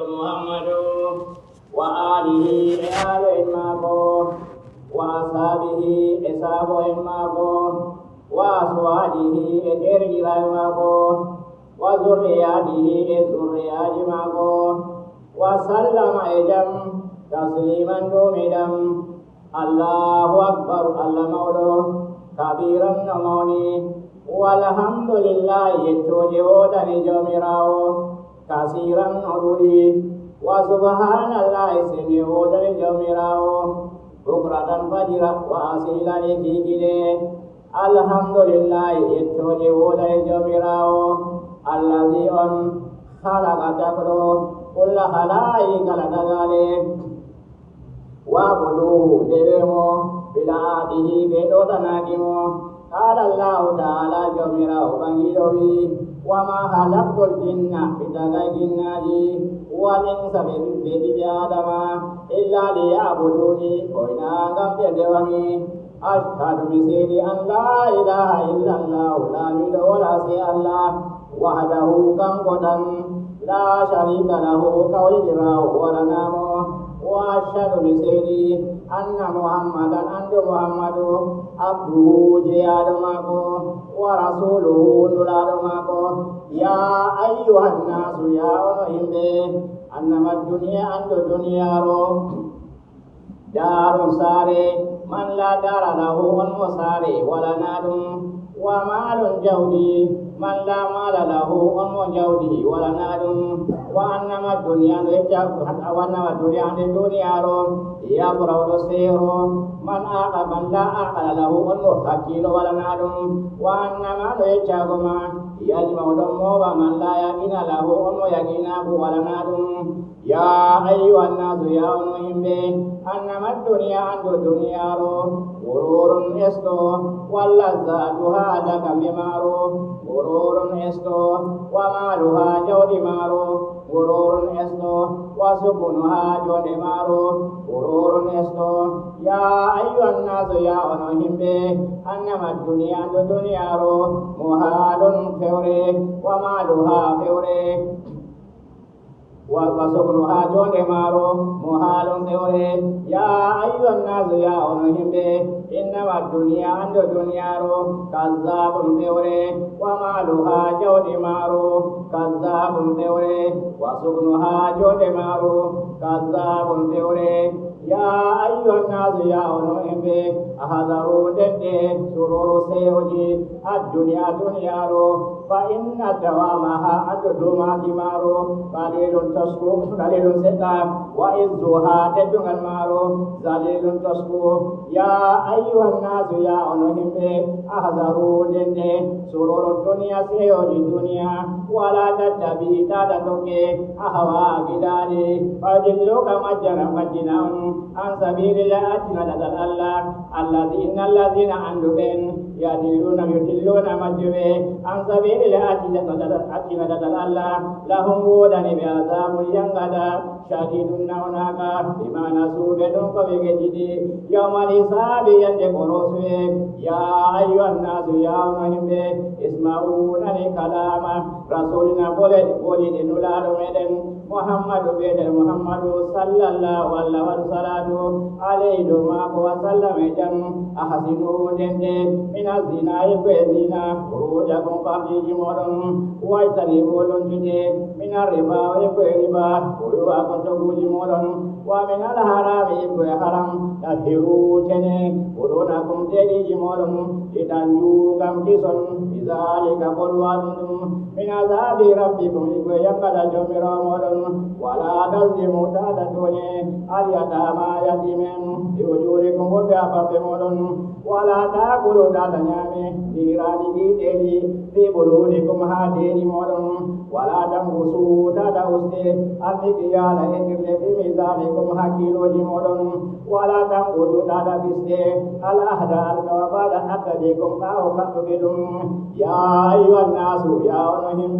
محمد وآله آل إمامه وأصحابه أصحاب إمامه وأزواجه أجر إمامه وذرياته ذريات إمامه وسلم أجم تسليما دومدا الله أكبر الله مولو كبيرا نموني والحمد لله يتوجه دنجمراو كثيرا نرودي وسبحان الله سميع دنجمراو بكرة فجرا وأصيلا لكيكيلي الحمد لله يتوجه دنجمراو الذي خلق تبرو كل خلائق لدغالي وعبدوه ديرمو بدعاته بدوتناكمو قال الله تعالى جميرا وبنجيروي وما خلقت الجن بدغاي جنادي والإنس بآدم إلا ليعبدوني وإنا قمت دوامي أشهد بسيدي أن لا إله إلا الله لا إله ولا شيء الله وحده كم قدم لا شريك له قول جراه ولا نامه وأشهد بسيدي أن محمدا أنت محمد عبده جياد ماكو ورسوله نلاد ماكو يا أيها الناس يا أنهم أنما الدنيا أنت دنيا رو دار ساري من لا دار له ساري ولا ناد ومال جودي من لا مال له جودي ولا ناد وأنما الدنيا وأنما الدنيا رو يبرد السير من أعقل من لا أعقل له حكيل ولا ناد وأنما يجاكما يجمع دمه ومن لا يقين له يقينه ولا ناد يا أيها الناس يا أنهم أنما الدنيا عند الدنيا رو غرور يستو ولذاتها لك ممارو غرور يستو ومالها جود مارو غرور يستو وسكنها جود مارو غرور يستو يا أيها الناس يا أنهم أنما الدنيا عند الدنيا رو محال فوري ومالها فوري وسكنها جود مارو محال فوري يا أيها الناس يا أنهم إنما الدنيا عند الدنيا رو كذاب فوري ومالها جود مارو كذاب فوري وسكنها جود مارو كذاب فوري يا أيها الناس يا أنهم أحذروا دنده سرور سيوجي الدنيا دنيا رو فإن دوامها عند دوما كمارو قليل تسكو قليل ستا وإذها تدعو المارو ذليل تسكو يا أيها الناس يا أنهم أحذروا دنده سرور الدنيا سيوجي الدنيا ولا تتبي تدتك أهواء جدالي فجلوك مجرى مجنى عن سبيل الله أجنى الله الذين عندهم يدلون مجبه عن سبيل الله أجنى الله لهم ودن بعذاب ينغدا شديد هناك بما نسوا بدون فبجدي يوم الحساب ينجب رسوله يا أيها الناس يا أنهم اسمعوا لكلام رسولنا قولي نولاد مدن محمد بن محمد صلى الله عليه وسلم عليه وسلم جم أحسنوا دنده من الزنا يبزنا خروجكم فارجي مورن واجتنبوا لنجده من الربا يبربا ويواكم تقوجي مورن ومن الحرام يبقى حرام تهروا جنه ودونكم تجي مورن لتنجو كم كسن بذلك قلوا من عذاب ربكم يبقى يبقى جميرا مورن ولا تظلموا تادتوني اليتامى يتيمين بوجوركم وبأباب مورن ولا تأكلوا تادنيامي نيراني تيلي في بلونكم هاتين مورن ولا تنقصوا تادوستي المكيال إكرل في ميزانكم حكيلو جمورن ولا تنقضوا تادبستي الأهد الكواباد أكدكم أو كتبدم يا أيها الناس يا أنهم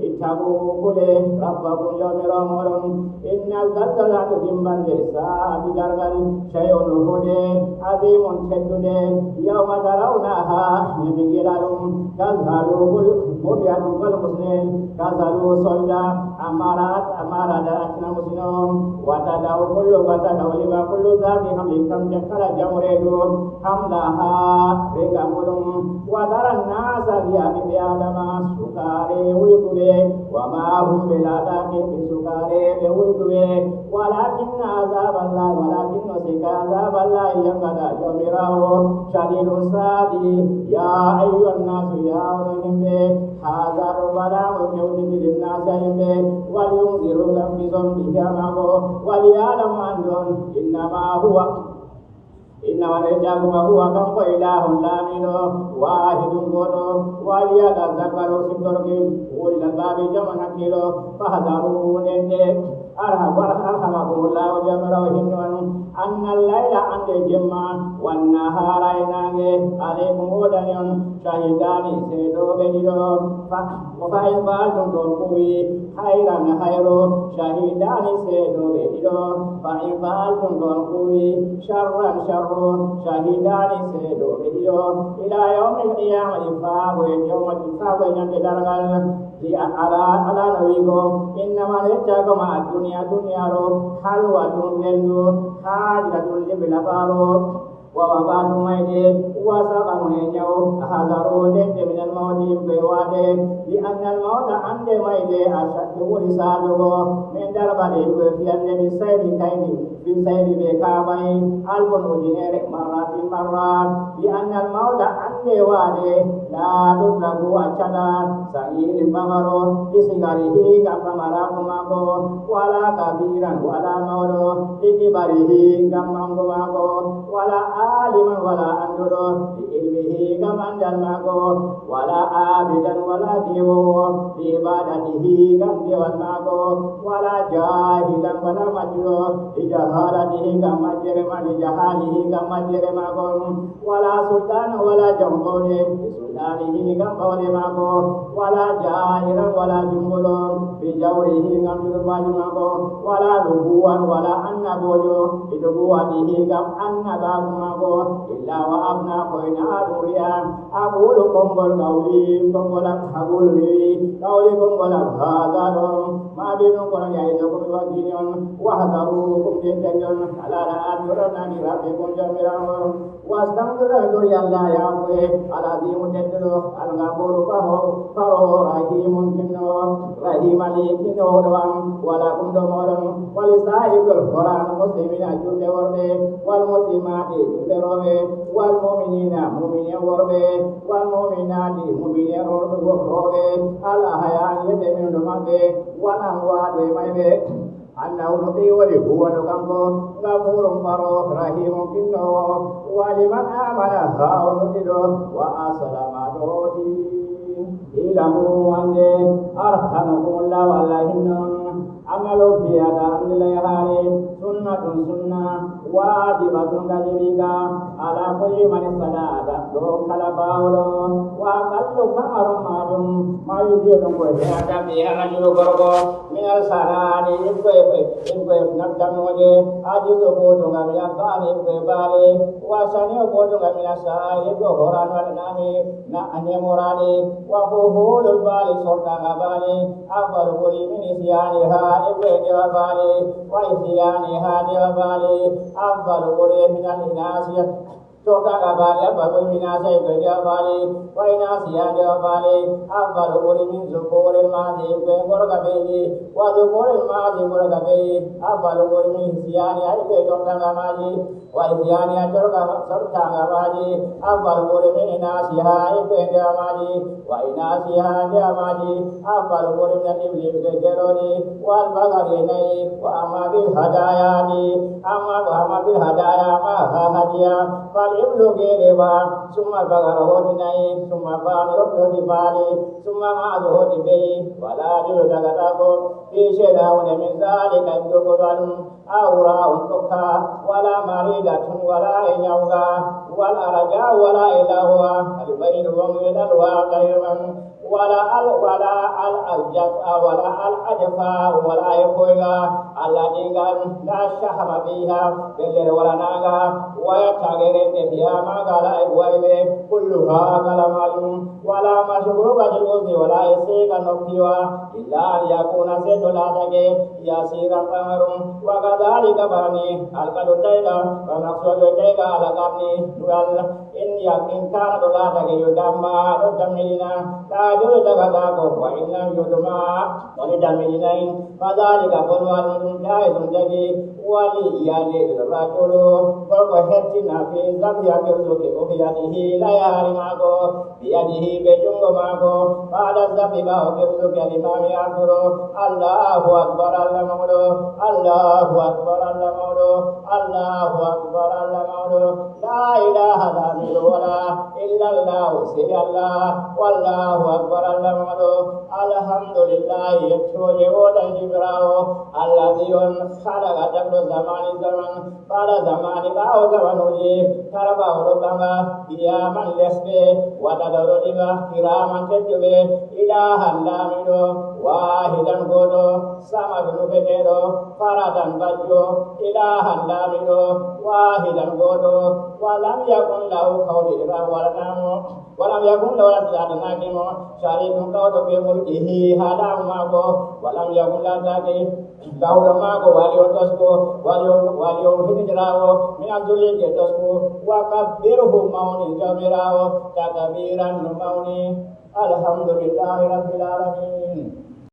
اتقوا كل ربكم جميرا مورن إن الزلزلة تنبن للساعة درجا شيء هدى عظيم شدد يوم ترونها يذهل تذهل كل مرية كالمسلم تذهل صلدا أمارات أتنا مسلم وتدعو لما كل ذات حمل كم جكر جمرد حملها رقمهم وترى الناس بآدم سكاري ويكبه وما هم بالعذاب بسكاري ويكبه ولكن عذاب الله ينقضى جمره شديد الصادي يا أيها الناس يا أولهم هذا البلاء يولد للناس ولينذروا لهم بهم وليعلم أنهم إنما رجاكم هو كم إله لامين واحد قدو وليتذكر سبتركين أولي الباب جمع نكيلو فهذرون أرحمكم الله جمرهن أن الليل عند الجمع والنهار يناغي عليكم ودنيون شهدان سيدو بديدو وفإن فعلتم تنقوي خيرا خيرو شهدان سيدو بديدو فإن فعلتم تنقوي شرا شرو شهدان سيدو بديدو إلى يوم القيامة فاقوا يوم الفاقوا ينتدرغل على نبيكم إنما نتاكم الدنيا رو حلوة جندو حاجة لبلبارو ووفاة ميت وسقم ينيو أحذروا من الموت بواده لأن الموت عند ميت أشد ورساله من دربه في النبي سيد كيف في سيد بكابي ألف أجنير مرات لأن الموت عند واده لا تطلق أشدا سعيد بمرو لسيغاره كفمراكماكو ولا كبيرا ولا مولو لكبره كمانكماكو ولا عالما ولا أندرو لعلمه كمن دلماكو ولا عابدا ولا ديو لعبادته كم ديوانماكو ولا جاهلا ولا مجرو لجهالته كم لجهاله كم مجرماكو ولا سلطان ولا جمهور لسلطانه كم بولماكو ولا جاهلا ولا جمهور بجوره كم جرماكو ولا نبوا ولا أنبوجو لنبوته كم أنباكماكو إلا وأبنا قينا دوريا أقول كمبل قولي كمبل أقول بي قولي كمبل هذا ما بينكم قلنا يعيدكم وكينيون وحذروكم جنجون على رأينا نرابكم جميعا واستغفر دوريا الله يعفو العظيم جدلو الغفور فهو رحيم كنو رحيم لي كنو دوام ولكم دمورم ولسائر القرآن المسلمين أجل ورده والمسلمات جل والمؤمنين مؤمنين ورده والمؤمنات مؤمنين ورده الأحياء يتمين دمده والأموات ميته أنه نبي ولهو نكمه غفور فرح رحيم كنه ولمن آمن هاو نتده وأسلم دوتي إلموا أن أرحمكم الله والله عملوا في هذا أن لا يهاري سنة واجبة كذبك على كل من استدعى دون كلباولو وأقل كمر ما يزيدون وهذا فيها رجل برغو من السنان إنكويف نبدأ موجه أجيز قوتنا من الثاني بالي وشاني قوتنا من السائل وهران والنامي نعني مراني وفهول البالي سلطان بالي أفضل قولي من إسيانها إبريد وبالي وإسيانها ديوبالي أفضل قولي من الإناسية Toka kabali ababu minasa ibedi abali wa inasiya de abali abalu uri min zukurin mazi ibengor kabeli wa zukurin mazi ibengor kabeli abalu uri min siyani aibe toka kamaji wa siyani atorka sarta kamaji abalu uri min inasiya ibedi amaji wa inasiya de amaji abalu uri min ibli begeroni wal bagari nei wa amabil hadayani amma bil hadaya ma hadiya ibnu geleba summa bagara hodinai summa bani rokko di bali summa ma'adu hodi bei wala julu dagata ko isheda wone min zalika ibnu gobalum awra untuka wala maridatun wala inyauga والأرجاء ولا إله هو البين ومن الواقع ولا الجفا ولا الأجفا ولا يقويا الذي لا شحم فيها بالليل ولا ناغا ويتغير فيها ما قال إبوائي كلها كلمات ولا مشبوبة الأذن ولا يسيق النقيوة إلا أن يكون سيدولاتك يسيرا قمر وكذلك بني القدر تيغا ومقصود تيغا على قرني إن كان دولاتك يدمى تدمينا لا جلد غداكم وإن لم يدمى ولدمينين فذلك قلوان جائز جدي وليالي الرجل وقهتنا في زبيا كرزك وبيده لا يهرمكو بيده بجنگ ماكو بعد الزبيبا وكرزك الإمام يأكل الله أكبر المولد الله أكبر المولد الله أكبر المولد لا إله إلا الله سي الله والله أكبر المولد الحمد لله يكشوج وتجبراه الذي خلق جبل زمان بعد زمان باو زمان وجه كربا وربما قياما لسبه وتدرجبه كراما تجبه إلها لامنه واحدا قدو سمد نبتدو فردا بجو إلها لامنه واحدا قدو ولم يكن له قول ولم يكن له ولد ناكم شريك قول في ملكه هذا ماكو ولم يكن له له ماكو وليوتسكو وليوهجراو من الذل يتسكو وكبره مون جمراو تكبيرا موني الحمد لله رب العالمين